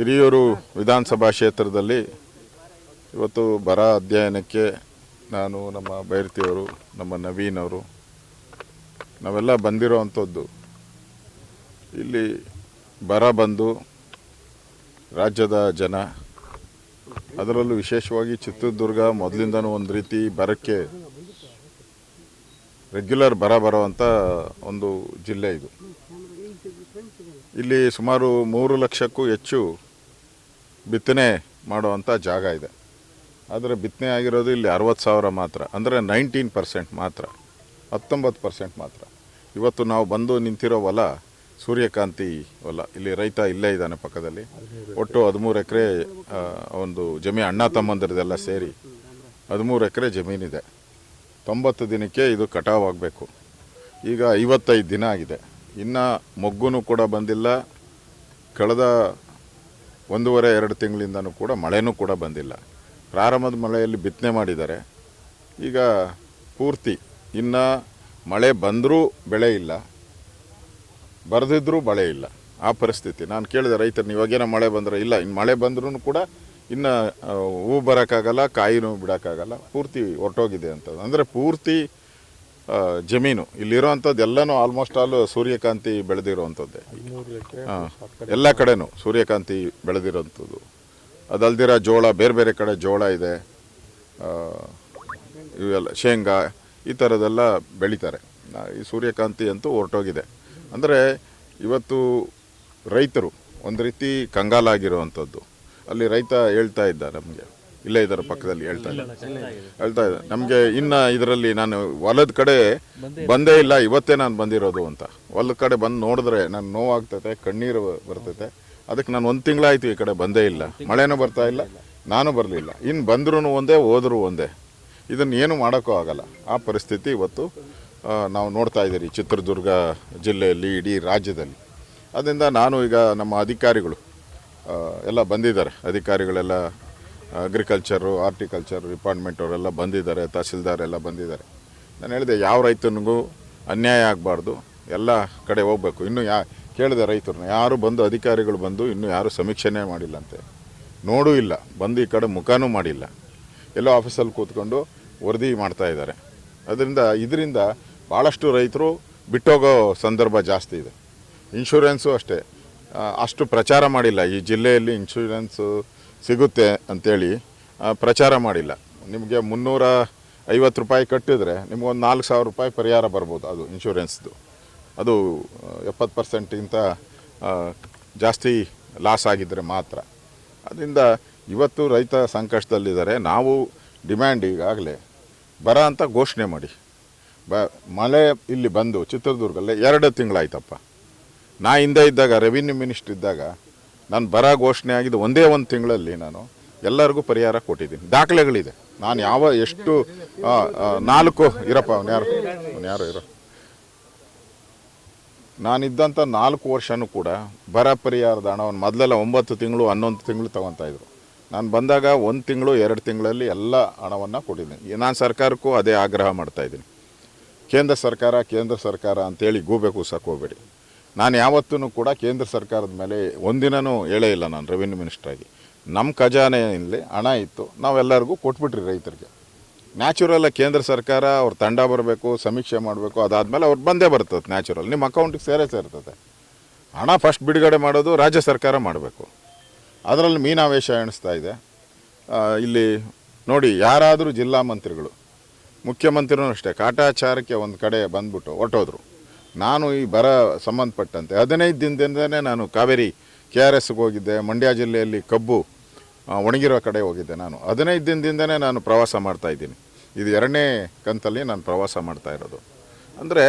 ಹಿರಿಯೂರು ವಿಧಾನಸಭಾ ಕ್ಷೇತ್ರದಲ್ಲಿ ಇವತ್ತು ಬರ ಅಧ್ಯಯನಕ್ಕೆ ನಾನು, ನಮ್ಮ ಬೈರತಿಯವರು, ನಮ್ಮ ನವೀನ್ ಅವರು ನಾವೆಲ್ಲ ಬಂದಿರೋವಂಥದ್ದು. ಇಲ್ಲಿ ಬರ ಬಂದು ರಾಜ್ಯದ ಜನ, ಅದರಲ್ಲೂ ವಿಶೇಷವಾಗಿ ಚಿತ್ರದುರ್ಗ ಮೊದಲಿಂದನೂ ಒಂದು ರೀತಿ ಬರಕ್ಕೆ ರೆಗ್ಯುಲರ್ ಬರುವಂಥ ಒಂದು ಜಿಲ್ಲೆ ಇದು. ಇಲ್ಲಿ ಸುಮಾರು 3 ಲಕ್ಷಕ್ಕೂ ಹೆಚ್ಚು ಬಿತ್ತನೆ ಮಾಡುವಂಥ ಜಾಗ ಇದೆ. ಆದರೆ ಬಿತ್ತನೆ ಆಗಿರೋದು ಇಲ್ಲಿ 60,000 ಮಾತ್ರ, ಅಂದರೆ 19% ಮಾತ್ರ, 19% ಮಾತ್ರ. ಇವತ್ತು ನಾವು ಬಂದು ನಿಂತಿರೋ ಹೊಲ ಸೂರ್ಯಕಾಂತಿ ಹೊಲ. ಇಲ್ಲಿ ರೈತ ಇಲ್ಲೇ ಇದ್ದಾನೆ ಪಕ್ಕದಲ್ಲಿ. ಒಟ್ಟು 13 ಎಕರೆ ಒಂದು ಜಮೀನು, ಅಣ್ಣ ತಮ್ಮಂದಿರದೆಲ್ಲ ಸೇರಿ 13 ಎಕರೆ ಜಮೀನಿದೆ. 90 ದಿನಕ್ಕೆ ಇದು ಕಟಾವು ಆಗಬೇಕು. ಈಗ 55 ದಿನ ಆಗಿದೆ. ಇನ್ನು ಮೊಗ್ಗು ಕೂಡ ಬಂದಿಲ್ಲ. ಕಳೆದ 1.5-2 ತಿಂಗಳಿಂದನೂ ಕೂಡ ಮಳೆನೂ ಕೂಡ ಬಂದಿಲ್ಲ. ಪ್ರಾರಂಭದ ಮಳೆಯಲ್ಲಿ ಬಿತ್ತನೆ ಮಾಡಿದ್ದಾರೆ. ಈಗ ಪೂರ್ತಿ ಇನ್ನು ಮಳೆ ಬಂದರೂ ಬೆಳೆ ಇಲ್ಲ, ಬರೆದಿದ್ರೂ ಬೆಳೆ ಇಲ್ಲ, ಆ ಪರಿಸ್ಥಿತಿ. ನಾನು ಕೇಳಿದೆ ರೈತರನ್ನ, ಇವಾಗೇನೋ ಮಳೆ ಬಂದರೆ ಇಲ್ಲ, ಇನ್ನು ಮಳೆ ಬಂದ್ರೂ ಕೂಡ ಇನ್ನು ಹೂ ಬರೋಕ್ಕಾಗಲ್ಲ, ಕಾಯಿನೂ ಬಿಡೋಕ್ಕಾಗಲ್ಲ, ಪೂರ್ತಿ ಹೊರಟೋಗಿದೆ ಅಂತ. ಅಂದರೆ ಪೂರ್ತಿ ಜಮೀನು ಇಲ್ಲಿರೋವಂಥದ್ದು ಎಲ್ಲನೂ ಆಲ್ಮೋಸ್ಟ್ ಆಲ್ ಸೂರ್ಯಕಾಂತಿ ಬೆಳೆದಿರೋವಂಥದ್ದೇ. ಎಲ್ಲ ಕಡೆನೂ ಸೂರ್ಯಕಾಂತಿ ಬೆಳೆದಿರೋವಂಥದ್ದು. ಅದಲ್ದಿರ ಜೋಳ, ಬೇರೆ ಬೇರೆ ಕಡೆ ಜೋಳ ಇದೆ, ಇವೆಲ್ಲ ಶೇಂಗಾ, ಈ ಥರದ್ದೆಲ್ಲ ಬೆಳೀತಾರೆ. ಈ ಸೂರ್ಯಕಾಂತಿ ಅಂತೂ ಹೊರಟೋಗಿದೆ. ಅಂದರೆ ಇವತ್ತು ರೈತರು ಒಂದು ರೀತಿ ಕಂಗಾಲಾಗಿರುವಂಥದ್ದು. ಅಲ್ಲಿ ರೈತ ಹೇಳ್ತಾ ಇದ್ದ, ನಮಗೆ ಇಲ್ಲೇ ಇದರ ಪಕ್ಕದಲ್ಲಿ ಹೇಳ್ತಾ ಇದ್ದ ನಮಗೆ ಇನ್ನು ಇದರಲ್ಲಿ ನಾನು ಹೊಲದ ಕಡೆ ಬಂದೇ ಇಲ್ಲ, ಇವತ್ತೇ ನಾನು ಬಂದಿರೋದು ಅಂತ. ಹೊಲದ ಕಡೆ ಬಂದು ನೋಡಿದ್ರೆ ನಾನು ನೋವಾಗ್ತೈತೆ, ಕಣ್ಣೀರು ಬರ್ತೈತೆ. ಅದಕ್ಕೆ ನಾನು 1 ತಿಂಗಳಾಯಿತು ಈ ಕಡೆ ಬಂದೇ ಇಲ್ಲ. ಮಳೆನೂ ಬರ್ತಾ ಇಲ್ಲ, ನಾನು ಬರಲಿಲ್ಲ. ಇನ್ನು ಬಂದ್ರೂ ಒಂದೇ, ಹೋದ್ರೂ ಒಂದೇ. ಇದನ್ನು ಏನು ಮಾಡೋಕ್ಕೂ ಆಗಲ್ಲ. ಆ ಪರಿಸ್ಥಿತಿ ಇವತ್ತು ನಾವು ನೋಡ್ತಾ ಇದ್ದೀರಿ ಚಿತ್ರದುರ್ಗ ಜಿಲ್ಲೆಯಲ್ಲಿ, ಇಡೀ ರಾಜ್ಯದಲ್ಲಿ. ಅದರಿಂದ ನಾನು ಈಗ ನಮ್ಮ ಅಧಿಕಾರಿಗಳು ಎಲ್ಲ ಬಂದಿದ್ದಾರೆ. ಅಧಿಕಾರಿಗಳೆಲ್ಲ ಅಗ್ರಿಕಲ್ಚರು, ಹಾರ್ಟಿಕಲ್ಚರ್ ಡಿಪಾರ್ಟ್ಮೆಂಟ್ ಅವರೆಲ್ಲ ಬಂದಿದ್ದಾರೆ, ತಹಸೀಲ್ದಾರ್ ಎಲ್ಲ ಬಂದಿದ್ದಾರೆ. ನಾನು ಹೇಳಿದೆ, ಯಾವ ರೈತನಿಗೂ ಅನ್ಯಾಯ ಆಗಬಾರ್ದು, ಎಲ್ಲ ಕಡೆ ಹೋಗಬೇಕು. ಇನ್ನೂ ಕೇಳಿದೆ ರೈತರನ್ನ, ಯಾರು ಬಂದು ಅಧಿಕಾರಿಗಳು ಬಂದು ಇನ್ನೂ ಯಾರೂ ಸಮೀಕ್ಷೆನೇ ಮಾಡಿಲ್ಲಂತೆ, ನೋಡೂ ಇಲ್ಲ, ಬಂದು ಈ ಕಡೆ ಮುಖನೂ ಮಾಡಿಲ್ಲ. ಎಲ್ಲೋ ಆಫೀಸಲ್ಲಿ ಕೂತ್ಕೊಂಡು ವರದಿ ಮಾಡ್ತಾಯಿದ್ದಾರೆ. ಇದರಿಂದ ಭಾಳಷ್ಟು ರೈತರು ಬಿಟ್ಟೋಗೋ ಸಂದರ್ಭ ಜಾಸ್ತಿ ಇದೆ. ಇನ್ಶೂರೆನ್ಸು ಅಷ್ಟೇ, ಅಷ್ಟು ಪ್ರಚಾರ ಮಾಡಿಲ್ಲ. ಈ ಜಿಲ್ಲೆಯಲ್ಲಿ ಇನ್ಶೂರೆನ್ಸು ಸಿಗುತ್ತೆ ಅಂಥೇಳಿ ಪ್ರಚಾರ ಮಾಡಿಲ್ಲ. ನಿಮಗೆ 350 ರೂಪಾಯಿ ಕಟ್ಟಿದ್ರೆ ನಿಮಗೊಂದು 4,000 ರೂಪಾಯಿ ಪರಿಹಾರ ಬರ್ಬೋದು. ಅದು ಇನ್ಶೂರೆನ್ಸ್ದು. ಅದು 70%ಗಿಂತ ಜಾಸ್ತಿ ಲಾಸ್ ಆಗಿದ್ದರೆ ಮಾತ್ರ. ಅದರಿಂದ ಇವತ್ತು ರೈತ ಸಂಕಷ್ಟದಲ್ಲಿದ್ದಾರೆ. ನಾವು ಡಿಮ್ಯಾಂಡ್ ಈಗಾಗಲೇ ಬರ ಅಂತ ಘೋಷಣೆ ಮಾಡಿ. ಮಳೆ ಇಲ್ಲಿ ಬಂದು ಚಿತ್ರದುರ್ಗಲ್ಲೇ 2 ತಿಂಗಳಾಯ್ತಪ್ಪ. ನಾ ಹಿಂದೆ ಇದ್ದಾಗ, ರೆವಿನ್ಯೂ ಮಿನಿಸ್ಟ್ರ್ ಇದ್ದಾಗ, ನಾನು ಬರ ಘೋಷಣೆ ಆಗಿದ್ದು ಒಂದೇ 1 ತಿಂಗಳಲ್ಲಿ ನಾನು ಎಲ್ಲರಿಗೂ ಪರಿಹಾರ ಕೊಟ್ಟಿದ್ದೀನಿ. ದಾಖಲೆಗಳಿದೆ. ನಾನು ಎಷ್ಟು 4 ಇರಪ್ಪ ಅವನ್ಯಾರು ಇರೋ ನಾನಿದ್ದಂಥ 4 ವರ್ಷವೂ ಕೂಡ ಬರ ಪರಿಹಾರದ ಹಣವನ್ನು ಮೊದಲೆಲ್ಲ 9 ತಿಂಗಳು 11 ತಿಂಗಳು ತೊಗೊತಾಯಿದ್ರು. ನಾನು ಬಂದಾಗ 1 ತಿಂಗಳು 2 ತಿಂಗಳಲ್ಲಿ ಎಲ್ಲ ಹಣವನ್ನು ಕೊಟ್ಟಿದ್ದೀನಿ. ನಾನು ಸರ್ಕಾರಕ್ಕೂ ಅದೇ ಆಗ್ರಹ ಮಾಡ್ತಾಯಿದ್ದೀನಿ. ಕೇಂದ್ರ ಸರ್ಕಾರ ಅಂತೇಳಿ ಗೂಬೆ ಕೂಸಕ್ಕೆ ಹೋಗಬೇಡಿ. ನಾನು ಯಾವತ್ತೂ ಕೂಡ ಕೇಂದ್ರ ಸರ್ಕಾರದ ಮೇಲೆ ಒಂದಿನೂ ಹೇಳೇ ಇಲ್ಲ. ನಾನು ರೆವಿನ್ಯೂ ಮಿನಿಸ್ಟ್ರಾಗಿ ನಮ್ಮ ಖಜಾನೆಯಲ್ಲಿ ಹಣ ಇತ್ತು, ನಾವೆಲ್ಲರಿಗೂ ಕೊಟ್ಬಿಟ್ರಿ ರೈತರಿಗೆ. ನ್ಯಾಚುರಲ್ಲ ಕೇಂದ್ರ ಸರ್ಕಾರ ಅವ್ರ ತಂಡ ಬರಬೇಕು, ಸಮೀಕ್ಷೆ ಮಾಡಬೇಕು, ಅದಾದಮೇಲೆ ಅವ್ರು ಬಂದೇ ಬರ್ತದೆ. ನ್ಯಾಚುರಲ್ ನಿಮ್ಮ ಅಕೌಂಟಿಗೆ ಸೇರ್ತದೆ. ಹಣ ಫಸ್ಟ್ ಬಿಡುಗಡೆ ಮಾಡೋದು ರಾಜ್ಯ ಸರ್ಕಾರ ಮಾಡಬೇಕು. ಅದರಲ್ಲಿ ಮೀನಾವೇಶ ಎಣಿಸ್ತಾ ಇದೆ. ಇಲ್ಲಿ ನೋಡಿ, ಯಾರಾದರೂ ಜಿಲ್ಲಾ ಮಂತ್ರಿಗಳು, ಮುಖ್ಯಮಂತ್ರಿನೂ ಅಷ್ಟೇ, ಕಾಟಾಚಾರಕ್ಕೆ ಒಂದು ಕಡೆ ಬಂದ್ಬಿಟ್ಟು ಹೊರಟೋದ್ರು. ನಾನು ಈ ಬರ ಸಂಬಂಧಪಟ್ಟಂತೆ 15 ದಿನದಿಂದನೇ ನಾನು ಕಾವೇರಿ KRSಗೆ ಹೋಗಿದ್ದೆ. ಮಂಡ್ಯ ಜಿಲ್ಲೆಯಲ್ಲಿ ಕಬ್ಬು ಒಣಗಿರೋ ಕಡೆ ಹೋಗಿದ್ದೆ. ನಾನು 15 ದಿನದಿಂದನೇ ನಾನು ಪ್ರವಾಸ ಮಾಡ್ತಾಯಿದ್ದೀನಿ. ಇದು 2ನೇ ಕಂತಲ್ಲಿ ನಾನು ಪ್ರವಾಸ ಮಾಡ್ತಾ ಇರೋದು. ಅಂದರೆ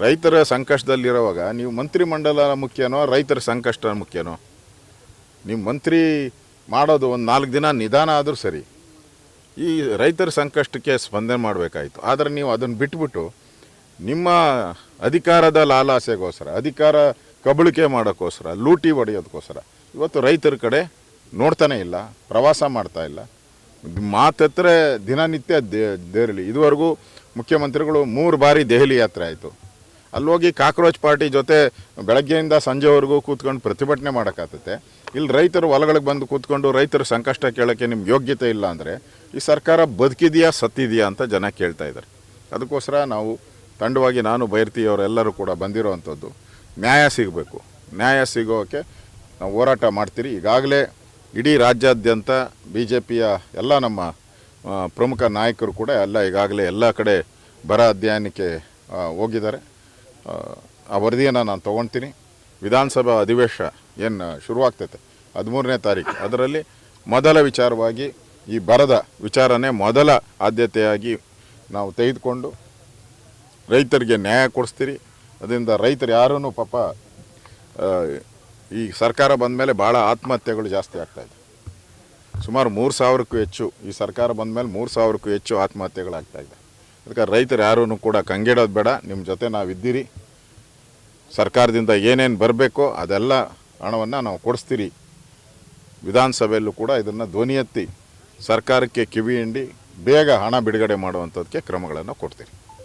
ರೈತರ ಸಂಕಷ್ಟದಲ್ಲಿರೋವಾಗ ನೀವು ಮಂತ್ರಿಮಂಡಲ ಮುಖ್ಯನೋ, ರೈತರ ಸಂಕಷ್ಟ ಮುಖ್ಯನೋ? ನೀವು ಮಂತ್ರಿ ಮಾಡೋದು ಒಂದು 4 ದಿನ ನಿಧಾನ ಆದರೂ ಸರಿ, ಈ ರೈತರ ಸಂಕಷ್ಟಕ್ಕೆ ಸ್ಪಂದನೆ ಮಾಡಬೇಕಾಯಿತು. ಆದರೆ ನೀವು ಅದನ್ನು ಬಿಟ್ಬಿಟ್ಟು ನಿಮ್ಮ ಅಧಿಕಾರದ ಲಾಲಾಸೆಗೋಸ್ಕರ, ಅಧಿಕಾರ ಕಬಳಿಕೆ ಮಾಡೋಕ್ಕೋಸ್ಕರ, ಲೂಟಿ ಹೊಡೆಯೋದಕ್ಕೋಸ್ಕರ ಇವತ್ತು ರೈತರ ಕಡೆ ನೋಡ್ತಾನೆ ಇಲ್ಲ, ಪ್ರವಾಸ ಮಾಡ್ತಾ ಇಲ್ಲ. ಮಾತತ್ರ ದಿನನಿತ್ಯ ದೆಹಲಿ. ಇದುವರೆಗೂ ಮುಖ್ಯಮಂತ್ರಿಗಳು 3 ಬಾರಿ ದೆಹಲಿ ಯಾತ್ರೆ ಆಯಿತು. ಅಲ್ಲಿ ಹೋಗಿ ಕಾಕ್ರೋಚ್ ಪಾರ್ಟಿ ಜೊತೆ ಬೆಳಗ್ಗೆಯಿಂದ ಸಂಜೆವರೆಗೂ ಕೂತ್ಕೊಂಡು ಪ್ರತಿಭಟನೆ ಮಾಡೋಕ್ಕಾಗ್ತದೆ. ಇಲ್ಲಿ ರೈತರು ಹೊಲಗಳಿಗೆ ಬಂದು ಕೂತ್ಕೊಂಡು ರೈತರ ಸಂಕಷ್ಟ ಕೇಳೋಕ್ಕೆ ನಿಮ್ಗೆ ಯೋಗ್ಯತೆ ಇಲ್ಲ ಅಂದರೆ ಈ ಸರ್ಕಾರ ಬದುಕಿದೆಯಾ ಸತ್ತಿದೆಯಾ ಅಂತ ಜನ ಕೇಳ್ತಾ ಇದ್ದಾರೆ. ಅದಕ್ಕೋಸ್ಕರ ನಾವು ತಂಡವಾಗಿ ನಾನು ಬೈರ್ತಿಯವರೆಲ್ಲರೂ ಕೂಡ ಬಂದಿರೋವಂಥದ್ದು ನ್ಯಾಯ ಸಿಗಬೇಕು. ನ್ಯಾಯ ಸಿಗೋಕ್ಕೆ ನಾವು ಹೋರಾಟ ಮಾಡ್ತೀರಿ. ಈಗಾಗಲೇ ಇಡೀ ರಾಜ್ಯಾದ್ಯಂತ BJPಯ ಎಲ್ಲ ನಮ್ಮ ಪ್ರಮುಖ ನಾಯಕರು ಕೂಡ ಈಗಾಗಲೇ ಎಲ್ಲ ಕಡೆ ಬರ ಅಧ್ಯಯನಕ್ಕೆ ಹೋಗಿದ್ದಾರೆ. ಆ ವರದಿಯನ್ನು ನಾನು ತೊಗೊಳ್ತೀನಿ. ವಿಧಾನಸಭಾ ಅಧಿವೇಶನ ಏನು ಶುರುವಾಗ್ತೈತೆ 13ನೇ ತಾರೀಕು, ಅದರಲ್ಲಿ ಮೊದಲ ವಿಚಾರವಾಗಿ ಈ ಬರದ ವಿಚಾರನೇ ಮೊದಲ ಆದ್ಯತೆಯಾಗಿ ನಾವು ತೆಗೆದುಕೊಂಡು ರೈತರಿಗೆ ನ್ಯಾಯ ಕೊಡಿಸ್ತೀರಿ. ಅದರಿಂದ ರೈತರು ಯಾರೂ ಪಾಪ ಈ ಸರ್ಕಾರ ಬಂದ ಮೇಲೆ ಭಾಳ ಆತ್ಮಹತ್ಯೆಗಳು ಜಾಸ್ತಿ ಆಗ್ತಾಯಿದೆ. ಸುಮಾರು 3,000ಕ್ಕೂ ಹೆಚ್ಚು, ಈ ಸರ್ಕಾರ ಬಂದ ಮೇಲೆ 3,000ಕ್ಕೂ ಹೆಚ್ಚು ಆತ್ಮಹತ್ಯೆಗಳಾಗ್ತಾಯಿದೆ. ಅದಕ್ಕೆ ರೈತರು ಯಾರೂ ಕೂಡ ಕಂಗೆಡೋದು ಬೇಡ. ನಿಮ್ಮ ಜೊತೆ ನಾವಿದ್ದೀರಿ. ಸರ್ಕಾರದಿಂದ ಏನೇನು ಬರಬೇಕೋ ಅದೆಲ್ಲ ಹಣವನ್ನು ನಾವು ಕೊಡಿಸ್ತೀರಿ. ವಿಧಾನಸಭೆಯಲ್ಲೂ ಕೂಡ ಇದನ್ನು ಧ್ವನಿ ಎತ್ತಿ ಸರ್ಕಾರಕ್ಕೆ ಕಿವಿ ಹಿಂಡಿ ಬೇಗ ಹಣ ಬಿಡುಗಡೆ ಮಾಡುವಂಥದ್ದಕ್ಕೆ ಕ್ರಮಗಳನ್ನು ಕೊಡ್ತೀರಿ.